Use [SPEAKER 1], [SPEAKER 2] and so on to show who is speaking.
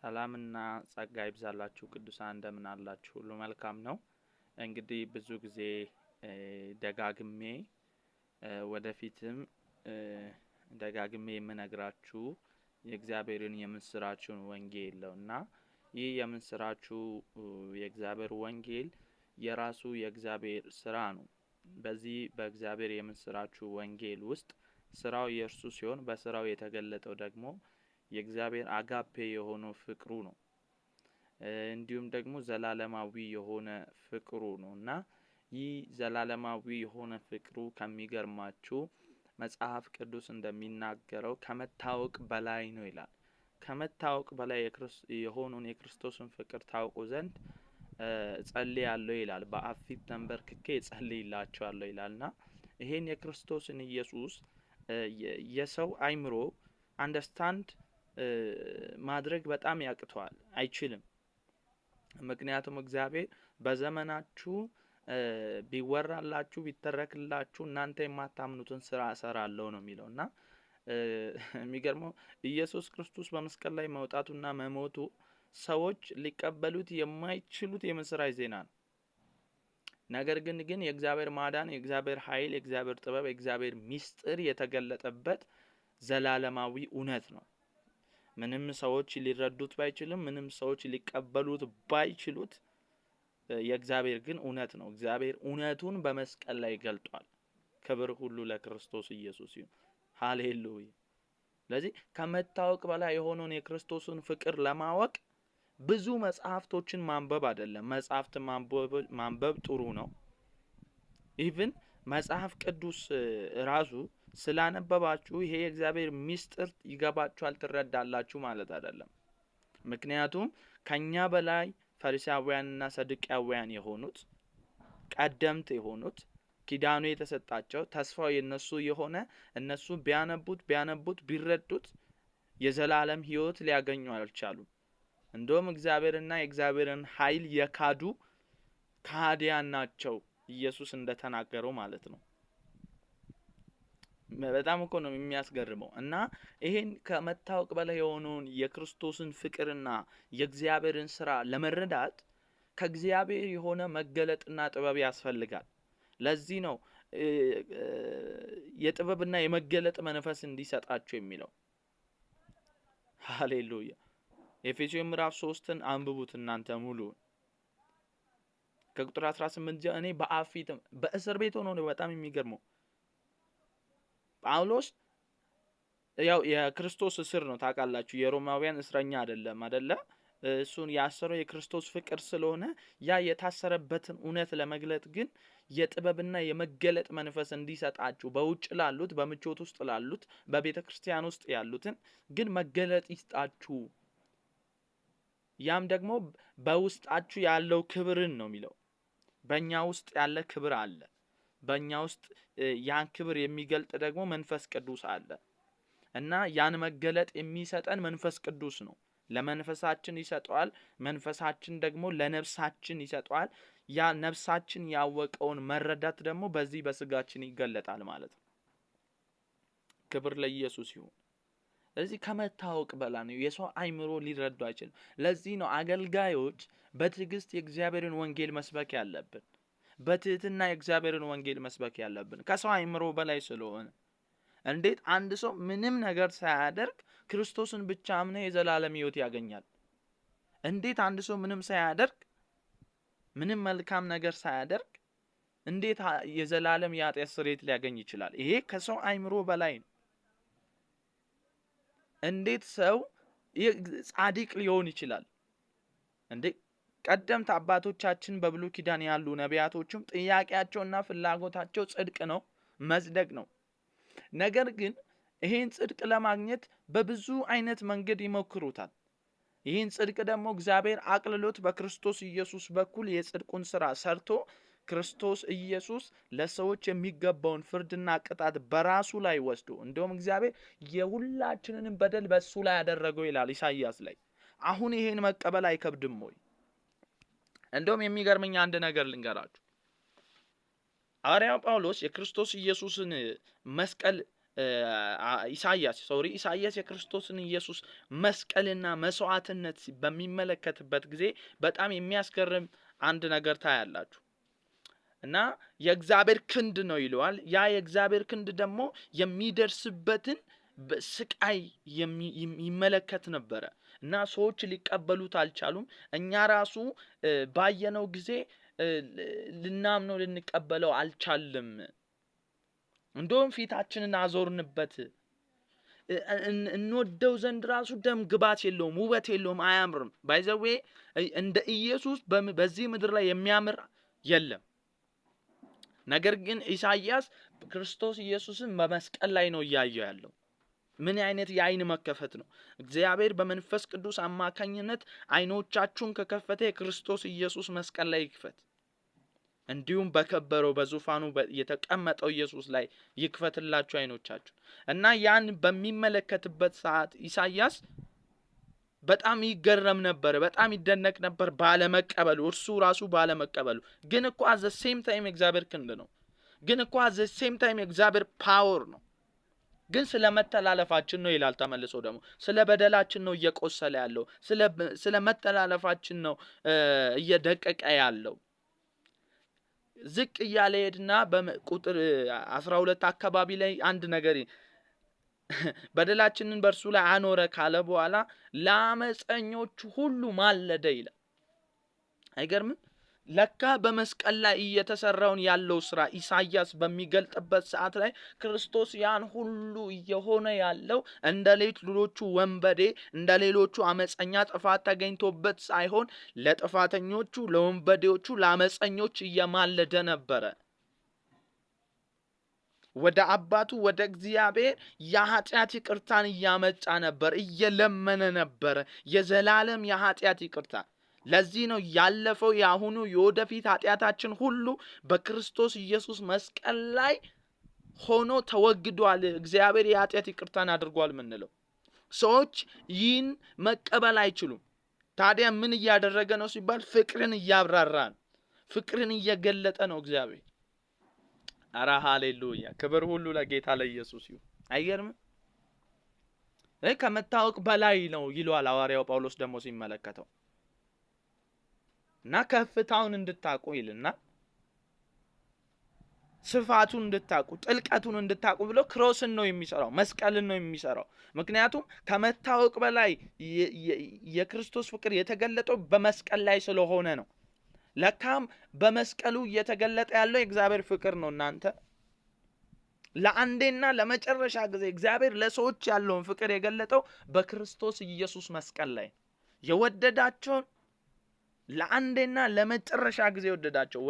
[SPEAKER 1] ሰላምና ጸጋ ይብዛላችሁ ቅዱሳን እንደምን አላችሁ? ሁሉ መልካም ነው። እንግዲህ ብዙ ጊዜ ደጋግሜ ወደፊትም ደጋግሜ የምነግራችሁ የእግዚአብሔርን የምስራቹን ወንጌል ነውና ይህ የምስራቹ የእግዚአብሔር ወንጌል የራሱ የእግዚአብሔር ስራ ነው። በዚህ በእግዚአብሔር የምስራቹ ወንጌል ውስጥ ስራው የእርሱ ሲሆን በስራው የተገለጠው ደግሞ የእግዚአብሔር አጋፔ የሆነው ፍቅሩ ነው። እንዲሁም ደግሞ ዘላለማዊ የሆነ ፍቅሩ ነውና ይህ ዘላለማዊ የሆነ ፍቅሩ ከሚገርማችሁ መጽሐፍ ቅዱስ እንደሚናገረው ከመታወቅ በላይ ነው ይላል። ከመታወቅ በላይ የሆነውን የክርስቶስን ፍቅር ታውቁ ዘንድ ጸልያለሁ ይላል። በአብ ፊት ተንበርክኬ ጸልይላችኋለሁ ይላልና ይሄን የክርስቶስን ኢየሱስ የሰው አይምሮ አንደርስታንድ ማድረግ በጣም ያቅተዋል፣ አይችልም። ምክንያቱም እግዚአብሔር በዘመናችሁ ቢወራላችሁ ቢተረክላችሁ እናንተ የማታምኑትን ስራ እሰራለሁ ነው የሚለውና የሚገርመው ኢየሱስ ክርስቶስ በመስቀል ላይ መውጣቱና መሞቱ ሰዎች ሊቀበሉት የማይችሉት የምስራች ዜና ነው። ነገር ግን የእግዚአብሔር ማዳን፣ የእግዚአብሔር ኃይል፣ የእግዚአብሔር ጥበብ፣ የእግዚአብሔር ሚስጥር የተገለጠበት ዘላለማዊ እውነት ነው። ምንም ሰዎች ሊረዱት ባይችልም፣ ምንም ሰዎች ሊቀበሉት ባይችሉት የእግዚአብሔር ግን እውነት ነው። እግዚአብሔር እውነቱን በመስቀል ላይ ገልጧል። ክብር ሁሉ ለክርስቶስ ኢየሱስ ይሁን። ሃሌሉያ። ስለዚህ ከመታወቅ በላይ የሆነውን የክርስቶስን ፍቅር ለማወቅ ብዙ መጽሐፍቶችን ማንበብ አይደለም። መጽሐፍት ማንበብ ጥሩ ነው። ኢቭን መጽሐፍ ቅዱስ ራሱ ስላነበባችሁ ይሄ የእግዚአብሔር ሚስጥር ይገባችኋል ትረዳላችሁ ማለት አይደለም። ምክንያቱም ከኛ በላይ ፈሪሳውያንና ሰዱቃውያን የሆኑት ቀደምት የሆኑት ኪዳኑ የተሰጣቸው ተስፋው የነሱ የሆነ እነሱ ቢያነቡት ቢረዱት የዘላለም ሕይወት ሊያገኙ አልቻሉም። እንደውም እግዚአብሔርና የእግዚአብሔርን ኃይል የካዱ ከሃዲያን ናቸው ኢየሱስ እንደተናገረው ማለት ነው። በጣም እኮ ነው የሚያስገርመው። እና ይሄን ከመታወቅ በላይ የሆነውን የክርስቶስን ፍቅርና የእግዚአብሔርን ስራ ለመረዳት ከእግዚአብሔር የሆነ መገለጥና ጥበብ ያስፈልጋል። ለዚህ ነው የጥበብና የመገለጥ መንፈስ እንዲሰጣችሁ የሚለው። ሃሌሉያ። ኤፌሶን ምዕራፍ 3ን አንብቡት እናንተ ሙሉ ከቁጥር 18 እኔ በአብ ፊት በእስር ቤት ሆኖ ነው። በጣም የሚገርመው ጳውሎስ ያው የክርስቶስ እስር ነው ታውቃላችሁ። የሮማውያን እስረኛ አይደለ? እሱን ያሰረው የክርስቶስ ፍቅር ስለሆነ ያ የታሰረበትን እውነት ለመግለጥ ግን የጥበብና የመገለጥ መንፈስ እንዲሰጣችሁ በውጭ ላሉት በምቾት ውስጥ ላሉት በቤተ ክርስቲያን ውስጥ ያሉትን ግን መገለጥ ይስጣችሁ። ያም ደግሞ በውስጣችሁ ያለው ክብርን ነው የሚለው። በእኛ ውስጥ ያለ ክብር አለ። በእኛ ውስጥ ያን ክብር የሚገልጥ ደግሞ መንፈስ ቅዱስ አለ እና ያን መገለጥ የሚሰጠን መንፈስ ቅዱስ ነው። ለመንፈሳችን ይሰጠዋል፣ መንፈሳችን ደግሞ ለነፍሳችን ይሰጠዋል። ያ ነፍሳችን ያወቀውን መረዳት ደግሞ በዚህ በስጋችን ይገለጣል ማለት ነው። ክብር ለኢየሱስ ይሁን። ስለዚህ ከመታወቅ በላይ ነው። የሰው አይምሮ ሊረዱ አይችልም። ለዚህ ነው አገልጋዮች በትዕግስት የእግዚአብሔርን ወንጌል መስበክ ያለብን፣ በትህትና የእግዚአብሔርን ወንጌል መስበክ ያለብን ከሰው አይምሮ በላይ ስለሆነ። እንዴት አንድ ሰው ምንም ነገር ሳያደርግ ክርስቶስን ብቻ አምነ የዘላለም ሕይወት ያገኛል? እንዴት አንድ ሰው ምንም ሳያደርግ ምንም መልካም ነገር ሳያደርግ እንዴት የዘላለም የኃጢአት ስርየት ሊያገኝ ይችላል? ይሄ ከሰው አይምሮ በላይ ነው። እንዴት ሰው ጻድቅ ሊሆን ይችላል? እንዴ ቀደምት አባቶቻችን በብሉይ ኪዳን ያሉ ነቢያቶችም ጥያቄያቸውና ፍላጎታቸው ጽድቅ ነው፣ መጽደቅ ነው። ነገር ግን ይሄን ጽድቅ ለማግኘት በብዙ አይነት መንገድ ይሞክሩታል። ይሄን ጽድቅ ደግሞ እግዚአብሔር አቅልሎት በክርስቶስ ኢየሱስ በኩል የጽድቁን ስራ ሰርቶ ክርስቶስ ኢየሱስ ለሰዎች የሚገባውን ፍርድና ቅጣት በራሱ ላይ ወስዶ እንደውም እግዚአብሔር የሁላችንንም በደል በሱ ላይ ያደረገው ይላል ኢሳይያስ ላይ። አሁን ይሄን መቀበል አይከብድም ወይ? እንደውም የሚገርመኝ አንድ ነገር ልንገራችሁ። ሐዋርያው ጳውሎስ የክርስቶስ ኢየሱስን መስቀል ኢሳይያስ የክርስቶስን ኢየሱስ መስቀልና መስዋዕትነት በሚመለከትበት ጊዜ በጣም የሚያስገርም አንድ ነገር ታያላችሁ። እና የእግዚአብሔር ክንድ ነው ይለዋል። ያ የእግዚአብሔር ክንድ ደግሞ የሚደርስበትን ስቃይ ይመለከት ነበረ እና ሰዎች ሊቀበሉት አልቻሉም። እኛ ራሱ ባየነው ጊዜ ልናምነው ልንቀበለው አልቻልም። እንደውም ፊታችንን አዞርንበት። እንወደው ዘንድ ራሱ ደም ግባት የለውም፣ ውበት የለውም፣ አያምርም። ባይ ዘ ዌይ እንደ ኢየሱስ በዚህ ምድር ላይ የሚያምር የለም። ነገር ግን ኢሳይያስ ክርስቶስ ኢየሱስን በመስቀል ላይ ነው እያየው ያለው። ምን አይነት የአይን መከፈት ነው! እግዚአብሔር በመንፈስ ቅዱስ አማካኝነት አይኖቻችሁን ከከፈተ የክርስቶስ ኢየሱስ መስቀል ላይ ይክፈት፣ እንዲሁም በከበረው በዙፋኑ የተቀመጠው ኢየሱስ ላይ ይክፈትላችሁ አይኖቻችሁ። እና ያን በሚመለከትበት ሰዓት ኢሳይያስ በጣም ይገረም ነበር፣ በጣም ይደነቅ ነበር ባለመቀበሉ፣ እርሱ ራሱ ባለመቀበሉ። ግን እኮ አዘ ሴም ታይም እግዚአብሔር ክንድ ነው። ግን እኮ አዘ ሴም ታይም እግዚአብሔር ፓወር ነው። ግን ስለ መተላለፋችን ነው ይላል። ተመልሶ ደግሞ ስለ በደላችን ነው እየቆሰለ ያለው፣ ስለ መተላለፋችን ነው እየደቀቀ ያለው። ዝቅ እያለ ሄድና በቁጥር 12 አካባቢ ላይ አንድ ነገር በደላችንን በእርሱ ላይ አኖረ ካለ በኋላ ለአመፀኞቹ ሁሉ ማለደ ይላል። አይገርምም? ለካ በመስቀል ላይ እየተሰራውን ያለው ስራ ኢሳይያስ በሚገልጥበት ሰዓት ላይ ክርስቶስ ያን ሁሉ እየሆነ ያለው እንደ ሌሎቹ ወንበዴ፣ እንደ ሌሎቹ አመፀኛ ጥፋት ተገኝቶበት ሳይሆን ለጥፋተኞቹ፣ ለወንበዴዎቹ፣ ለአመፀኞች እየማለደ ነበረ። ወደ አባቱ ወደ እግዚአብሔር የኃጢአት ይቅርታን እያመጣ ነበር፣ እየለመነ ነበር፣ የዘላለም የኃጢአት ይቅርታ። ለዚህ ነው ያለፈው፣ ያሁኑ፣ የወደፊት ኃጢአታችን ሁሉ በክርስቶስ ኢየሱስ መስቀል ላይ ሆኖ ተወግዷል። እግዚአብሔር የኃጢአት ይቅርታን አድርጓል ምንለው። ሰዎች ይህን መቀበል አይችሉም። ታዲያ ምን እያደረገ ነው ሲባል ፍቅርን እያብራራ ነው፣ ፍቅርን እየገለጠ ነው እግዚአብሔር። አራ ሃሌሉያ! ክብር ሁሉ ለጌታ ለኢየሱስ ይሁን። አይገርም? ከመታወቅ በላይ ነው ይሏል ሐዋርያው ጳውሎስ ደግሞ ሲመለከተው። እና ከፍታውን እንድታቁ ይልና ስፋቱን እንድታቁ፣ ጥልቀቱን እንድታቁ ብሎ ክሮስን ነው የሚሰራው፣ መስቀልን ነው የሚሰራው። ምክንያቱም ከመታወቅ በላይ የክርስቶስ ፍቅር የተገለጠው በመስቀል ላይ ስለሆነ ነው። ለካም በመስቀሉ እየተገለጠ ያለው የእግዚአብሔር ፍቅር ነው። እናንተ ለአንዴና ለመጨረሻ ጊዜ እግዚአብሔር ለሰዎች ያለውን ፍቅር የገለጠው በክርስቶስ ኢየሱስ መስቀል ላይ የወደዳቸውን ለአንዴና ለመጨረሻ ጊዜ ወደዳቸው።